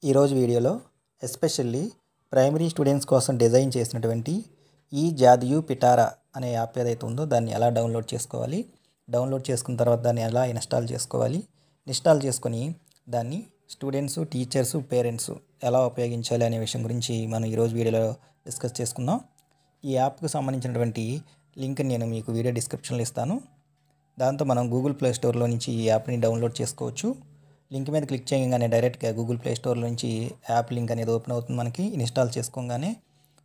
ఈరోజు వీడియోలో especially primary students కోసం డిజైన్ చేసినటువంటి ఈ జాదియు పిటారా అనే యాప్ ఏదైతే ఉందో దాన్ని ఎలా డౌన్లోడ్ చేసుకోవాలి, డౌన్లోడ్ చేసుకున్న తర్వాత దాన్ని ఎలా ఇన్స్టాల్ చేసుకోవాలి, ఇన్స్టాల్ చేసుకొని దాన్ని స్టూడెంట్స్, టీచర్స్, పేరెంట్స్ ఎలా ఉపయోగించాలి అనే విషయం గురించి మనం ఈరోజు వీడియోలో డిస్కస్ చేసుకుందాం. ఈ యాప్కు సంబంధించినటువంటి లింక్ నేను మీకు వీడియో డిస్క్రిప్షన్లో ఇస్తాను. దాంతో మనం గూగుల్ ప్లే స్టోర్లో నుంచి ఈ యాప్ని డౌన్లోడ్ చేసుకోవచ్చు. లింక్ మీద క్లిక్ చేయగానే డైరెక్ట్గా గూగుల్ ప్లే స్టోర్ నుంచి యాప్ లింక్ అనేది ఓపెన్ అవుతుంది. మనకి ఇన్స్టాల్ చేసుకోగానే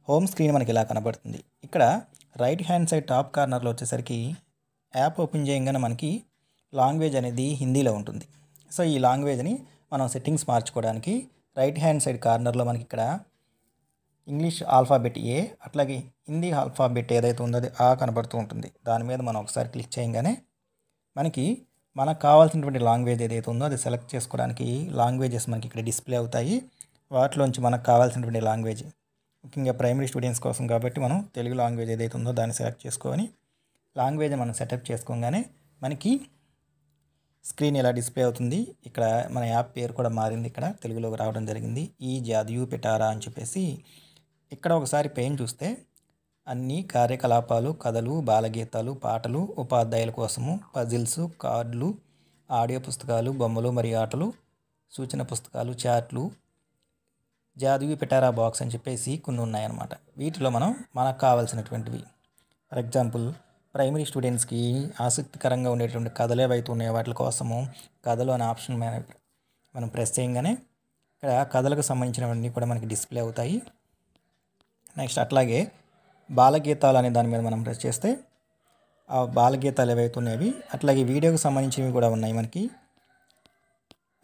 హోమ్ స్క్రీన్ మనకి ఇలా కనబడుతుంది. ఇక్కడ రైట్ హ్యాండ్ సైడ్ టాప్ కార్నర్లో వచ్చేసరికి యాప్ ఓపెన్ చేయగానే మనకి లాంగ్వేజ్ అనేది హిందీలో ఉంటుంది. సో ఈ లాంగ్వేజ్ని మనం సెట్టింగ్స్ మార్చుకోవడానికి రైట్ హ్యాండ్ సైడ్ కార్నర్లో మనకి ఇక్కడ ఇంగ్లీష్ ఆల్ఫాబెట్ ఏ, అట్లాగే హిందీ ఆల్ఫాబెట్ ఏదైతే ఉందో అది ఆ కనబడుతూ ఉంటుంది. దాని మీద మనం ఒకసారి క్లిక్ చేయగానే మనకు కావాల్సినటువంటి లాంగ్వేజ్ ఏదైతే ఉందో అది సెలెక్ట్ చేసుకోవడానికి లాంగ్వేజెస్ మనకి ఇక్కడ డిస్ప్లే అవుతాయి. వాటిలోంచి మనకు కావాల్సినటువంటి లాంగ్వేజ్, ముఖ్యంగా ప్రైమరీ స్టూడెంట్స్ కోసం కాబట్టి మనం తెలుగు లాంగ్వేజ్ ఏదైతే ఉందో దాన్ని సెలెక్ట్ చేసుకొని లాంగ్వేజ్ మనం సెటప్ చేసుకోగానే మనకి స్క్రీన్ ఇలా డిస్ప్లే అవుతుంది. ఇక్కడ మన యాప్ పేరు కూడా మారింది, ఇక్కడ తెలుగులోకి రావడం జరిగింది. ఈ జాదియు పిటారా అని చెప్పేసి. ఇక్కడ ఒకసారి పేరు చూస్తే అన్ని కార్యకలాపాలు, కథలు, బాలగీతాలు, పాటలు, ఉపాధ్యాయుల కోసము, పజిల్స్, కార్డులు, ఆడియో పుస్తకాలు, బొమ్మలు మరియు ఆటలు, సూచన పుస్తకాలు, చార్ట్లు, జాదియు పిటారా బాక్స్ అని చెప్పేసి కొన్ని ఉన్నాయన్నమాట. వీటిలో మనకు కావాల్సినటువంటివి, ఫర్ ఎగ్జాంపుల్ ప్రైమరీ స్టూడెంట్స్కి ఆసక్తికరంగా ఉండేటువంటి కథలు ఏవైతే ఉన్నాయో వాటి కోసము కథలు అనే ఆప్షన్ మనం ప్రెస్ చేయగానే ఇక్కడ కథలకు సంబంధించినవన్నీ కూడా మనకి డిస్ప్లే అవుతాయి. నెక్స్ట్ అట్లాగే బాలగీతాలు అనే దాని మీద మనం ప్రెస్ చేస్తే ఆ బాలగీతాలు ఏవైతే ఉన్నాయవి, అట్లాగే వీడియోకి సంబంధించినవి కూడా ఉన్నాయి మనకి.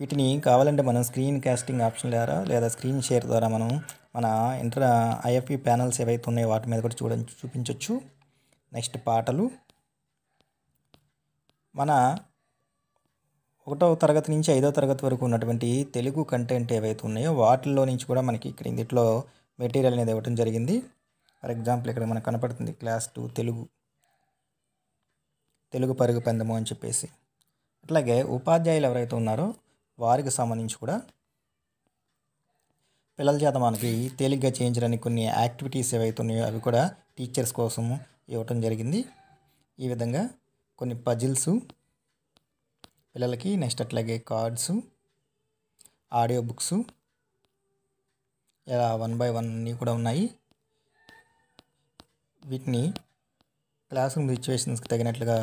వీటిని కావాలంటే మనం స్క్రీన్ కాస్టింగ్ ఆప్షన్ ద్వారా లేదా స్క్రీన్ షేర్ ద్వారా మనం మన ఐఎఫ్ఈ ప్యానల్స్ ఏవైతే ఉన్నాయో వాటి మీద కూడా చూపించవచ్చు. నెక్స్ట్ పాటలు, మన 1వ తరగతి నుంచి 5వ తరగతి వరకు ఉన్నటువంటి తెలుగు కంటెంట్ ఏవైతే ఉన్నాయో వాటిల్లో నుంచి కూడా మనకి ఇక్కడ ఇందులో మెటీరియల్ అనేది ఇవ్వడం జరిగింది. ఫర్ ఎగ్జాంపుల్ ఇక్కడ మనకు కనపడుతుంది క్లాస్ 2 తెలుగు పరుగు పందెము అని చెప్పేసి. అట్లాగే ఉపాధ్యాయులు ఎవరైతే ఉన్నారో వారికి సంబంధించి కూడా పిల్లల చేత మనకి తేలిగ్గా చేయించడానికి కొన్ని యాక్టివిటీస్ ఏవైతే ఉన్నాయో అవి కూడా టీచర్స్ కోసం ఇవ్వటం జరిగింది. ఈ విధంగా కొన్ని పజిల్స్ పిల్లలకి, నెక్స్ట్ అట్లాగే కార్డ్స్, ఆడియో బుక్స్ ఇలా 1 by 1 అన్నీ కూడా ఉన్నాయి. వీటిని క్లాస్ రూమ్ సిచ్యువేషన్స్కి తగినట్లుగా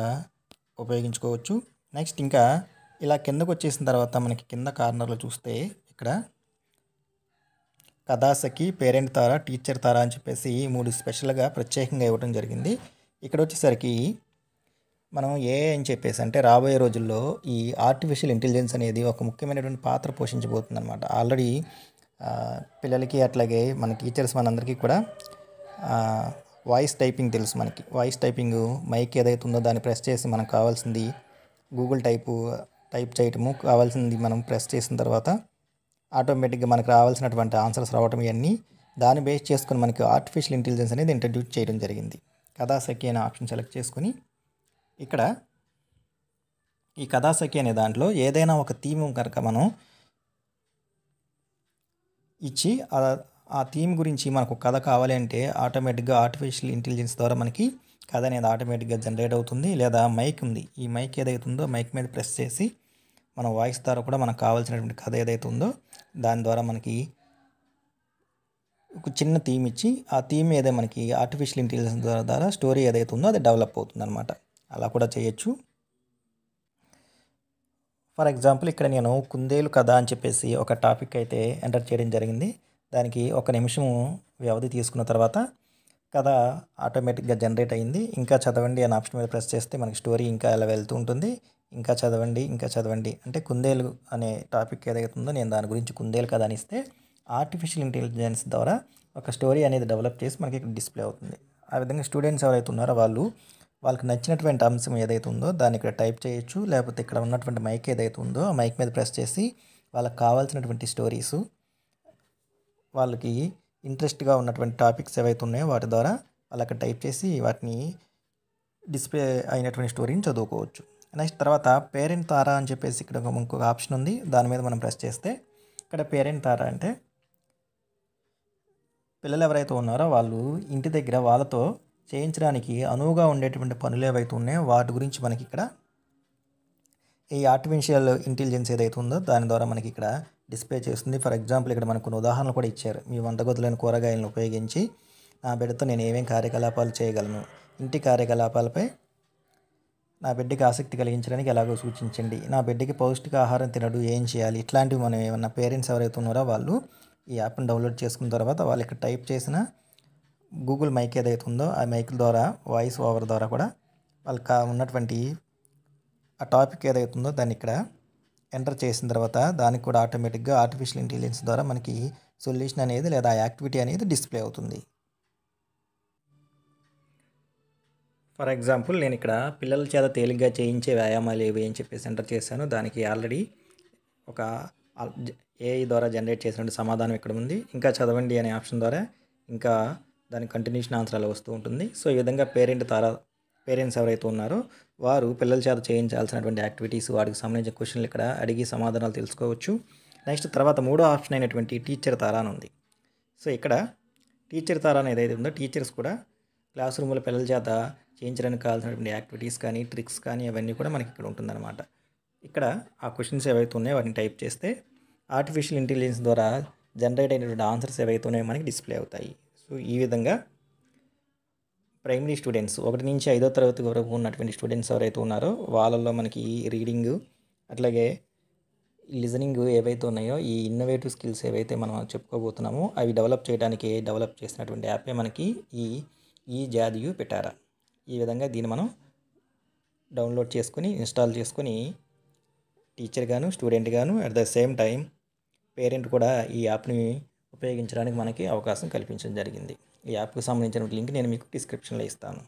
ఉపయోగించుకోవచ్చు. నెక్స్ట్ ఇంకా ఇలా కిందకు వచ్చేసిన తర్వాత మనకి కింద కార్నర్లో చూస్తే ఇక్కడ కథాసఖి, పేరెంట్ తార, టీచర్ తార అని చెప్పేసి 3 స్పెషల్గా ప్రత్యేకంగా ఇవ్వడం జరిగింది. ఇక్కడ వచ్చేసరికి మనం ఏఐ అని చెప్పేసి, అంటే రాబోయే రోజుల్లో ఈ ఆర్టిఫిషియల్ ఇంటెలిజెన్స్ అనేది ఒక ముఖ్యమైనటువంటి పాత్ర పోషించబోతుంది అనమాట. ఆల్రెడీ పిల్లలకి అట్లాగే మన టీచర్స్ మనందరికీ కూడా వాయిస్ టైపింగ్ తెలుసు. మనకి వాయిస్ టైపింగ్ మైక్ ఏదైతే ఉందో దాన్ని ప్రెస్ చేసి మనకు కావాల్సింది గూగుల్ టైప్ చేయటము, కావాల్సింది మనం ప్రెస్ చేసిన తర్వాత ఆటోమేటిక్గా మనకు రావాల్సినటువంటి ఆన్సర్స్ రావటం, ఇవన్నీ దాన్ని బేస్ చేసుకొని మనకి ఆర్టిఫిషియల్ ఇంటెలిజెన్స్ అనేది ఇంట్రడ్యూస్ చేయడం జరిగింది. కథాసఖి అనే ఆప్షన్ సెలెక్ట్ చేసుకొని ఇక్కడ ఈ కథాసఖి అనే దాంట్లో ఏదైనా ఒక థీమ్ కనుక మనం ఇచ్చి ఆ థీమ్ గురించి మనకు కథ కావాలి అంటే ఆటోమేటిక్గా ఆర్టిఫిషియల్ ఇంటెలిజెన్స్ ద్వారా మనకి కథ అనేది ఆటోమేటిక్గా జనరేట్ అవుతుంది. లేదా మైక్ ఉంది, ఈ మైక్ ఏదైతే ఉందో మైక్ మీద ప్రెస్ చేసి మన వాయిస్ ద్వారా కూడా మనకు కావాల్సినటువంటి కథ ఏదైతే ఉందో దాని ద్వారా మనకి ఒక చిన్న థీమ్ ఇచ్చి ఆ థీమ్ ఏదైతే మనకి ఆర్టిఫిషియల్ ఇంటెలిజెన్స్ ద్వారా స్టోరీ ఏదైతే ఉందో అది డెవలప్ అవుతుంది అనమాట. అలా కూడా చేయొచ్చు. ఫర్ ఎగ్జాంపుల్ ఇక్కడ నేను కుందేలు కథ అని చెప్పేసి ఒక టాపిక్ అయితే ఎంటర్ చేయడం జరిగింది. దానికి 1 నిమిషం వ్యవధి తీసుకున్న తర్వాత కథ ఆటోమేటిక్గా జనరేట్ అయింది. ఇంకా చదవండి అనే ఆప్షన్ మీద ప్రెస్ చేస్తే మనకి స్టోరీ ఇంకా ఎలా వెళ్తూ ఉంటుంది. ఇంకా చదవండి అంటే కుందేలు అనే టాపిక్ ఏదైతే ఉందో నేను దాని గురించి కుందేలు కథ అని ఇస్తే ఆర్టిఫిషియల్ ఇంటెలిజెన్స్ ద్వారా ఒక స్టోరీ అనేది డెవలప్ చేసి మనకి ఇక్కడ డిస్ప్లే అవుతుంది. ఆ విధంగా స్టూడెంట్స్ ఎవరైతే ఉన్నారో వాళ్ళకి నచ్చినటువంటి అంశం ఏదైతే ఉందో దాన్ని ఇక్కడ టైప్ చేయొచ్చు. లేకపోతే ఇక్కడ ఉన్నటువంటి మైక్ ఏదైతే ఉందో ఆ మైక్ మీద ప్రెస్ చేసి వాళ్ళకి కావాల్సినటువంటి స్టోరీసు, వాళ్ళకి ఇంట్రెస్ట్గా ఉన్నటువంటి టాపిక్స్ ఏవైతే ఉన్నాయో వాటి ద్వారా వాళ్ళకి టైప్ చేసి వాటిని డిస్ప్లే అయినటువంటి స్టోరీని చదువుకోవచ్చు. నెక్స్ట్ తర్వాత పేరెంట్ తారా అని చెప్పేసి ఇక్కడ ఇంకొక ఆప్షన్ ఉంది. దాని మీద మనం ప్రెస్ చేస్తే ఇక్కడ పేరెంట్ తారా అంటే పిల్లలు ఎవరైతే ఉన్నారో వాళ్ళు ఇంటి దగ్గర వాళ్ళతో చేయించడానికి అనువుగా ఉండేటువంటి పనులు ఏవైతే ఉన్నాయో వాటి గురించి మనకి ఇక్కడ ఈ ఆర్టిఫిషియల్ ఇంటెలిజెన్స్ ఏదైతే ఉందో దాని ద్వారా మనకి ఇక్కడ డిస్ప్లే చేస్తుంది. ఫర్ ఎగ్జాంపుల్ ఇక్కడ మనకు కొన్ని ఉదాహరణలు కూడా ఇచ్చారు. మీ వంటగదిలోని కూరగాయలను ఉపయోగించి నా బిడ్డతో నేను ఏమేం కార్యకలాపాలు చేయగలను, ఇంటి కార్యకలాపాలపై నా బిడ్డకి ఆసక్తి కలిగించడానికి ఎలాగో సూచించండి, నా బిడ్డకి పౌష్టికాహారం తినడు ఏం చేయాలి, ఇట్లాంటివి మనం ఏమన్నా పేరెంట్స్ ఎవరైతే ఉన్నారో వాళ్ళు ఈ యాప్ని డౌన్లోడ్ చేసుకున్న తర్వాత వాళ్ళు ఇక్కడ టైప్ చేసిన గూగుల్ మైక్ ఏదైతే ఉందో ఆ మైక్ ద్వారా వాయిస్ ఓవర్ ద్వారా కూడా వాళ్ళకి ఉన్నటువంటి ఆ టాపిక్ ఏదైతే ఉందో దాన్ని ఇక్కడ ఎంటర్ చేసిన తర్వాత దానికి కూడా ఆటోమేటిక్గా ఆర్టిఫిషియల్ ఇంటెలిజెన్స్ ద్వారా మనకి సొల్యూషన్ అనేది లేదా యాక్టివిటీ అనేది డిస్ప్లే అవుతుంది. ఫర్ ఎగ్జాంపుల్ నేను ఇక్కడ పిల్లల చేత తేలిగ్గా చేయించే వ్యాయామాలు ఏవి అని చెప్పేసి ఎంటర్ చేశాను. దానికి ఆల్రెడీ ఒక ఏఐ ద్వారా జనరేట్ చేసినటువంటి సమాధానం ఇక్కడ ఉంది. ఇంకా చదవండి అనే ఆప్షన్ ద్వారా ఇంకా దాని కంటిన్యూషన్ ఆన్సర్ అలా వస్తూ ఉంటుంది. సో ఈ విధంగా పేరెంట్స్ ఎవరైతే ఉన్నారో వారు పిల్లల చేత చేయించాల్సినటువంటి యాక్టివిటీస్ వాటికి సంబంధించిన క్వశ్చన్లు ఇక్కడ అడిగి సమాధానాలు తెలుసుకోవచ్చు. నెక్స్ట్ తర్వాత మూడో ఆప్షన్ అయినటువంటి టీచర్ తారా అని ఉంది. సో ఇక్కడ టీచర్ తారా అనేది ఏదైతే ఉందో టీచర్స్ కూడా క్లాస్ రూమ్లో పిల్లల చేత చేయించడానికి కావాల్సినటువంటి యాక్టివిటీస్ కానీ ట్రిక్స్ కానీ అవన్నీ కూడా మనకి ఇక్కడ ఉంటుందన్నమాట. ఇక్కడ ఆ క్వశ్చన్స్ ఏవైతే ఉన్నాయో వాటిని టైప్ చేస్తే ఆర్టిఫిషియల్ ఇంటెలిజెన్స్ ద్వారా జనరేట్ అయినటువంటి ఆన్సర్స్ ఏవైతే ఉన్నాయో మనకి డిస్ప్లే అవుతాయి. సో ఈ విధంగా ప్రైమరీ స్టూడెంట్స్ 1 నుంచి 5వ తరగతి వరకు ఉన్నటువంటి స్టూడెంట్స్ ఎవరైతే ఉన్నారో వాళ్ళల్లో మనకి రీడింగ్ అట్లాగే లిజనింగ్ ఏవైతే ఉన్నాయో ఈ ఇన్నోవేటివ్ స్కిల్స్ ఏవైతే మనం చెప్పుకోబోతున్నామో అవి డెవలప్ చేయడానికి డెవలప్ చేసినటువంటి యాపే మనకి ఈ జాదియు పిటారా. ఈ విధంగా దీన్ని మనం డౌన్లోడ్ చేసుకొని ఇన్స్టాల్ చేసుకొని టీచర్ గాను స్టూడెంట్ గాను at the same time parent కూడా ఈ యాప్ని ఉపయోగించడానికి మనకి అవకాశం కల్పించడం జరిగింది. ఈ యాప్కి సంబంధించిన లింక్ నేను మీకు డిస్క్రిప్షన్లో ఇస్తాను.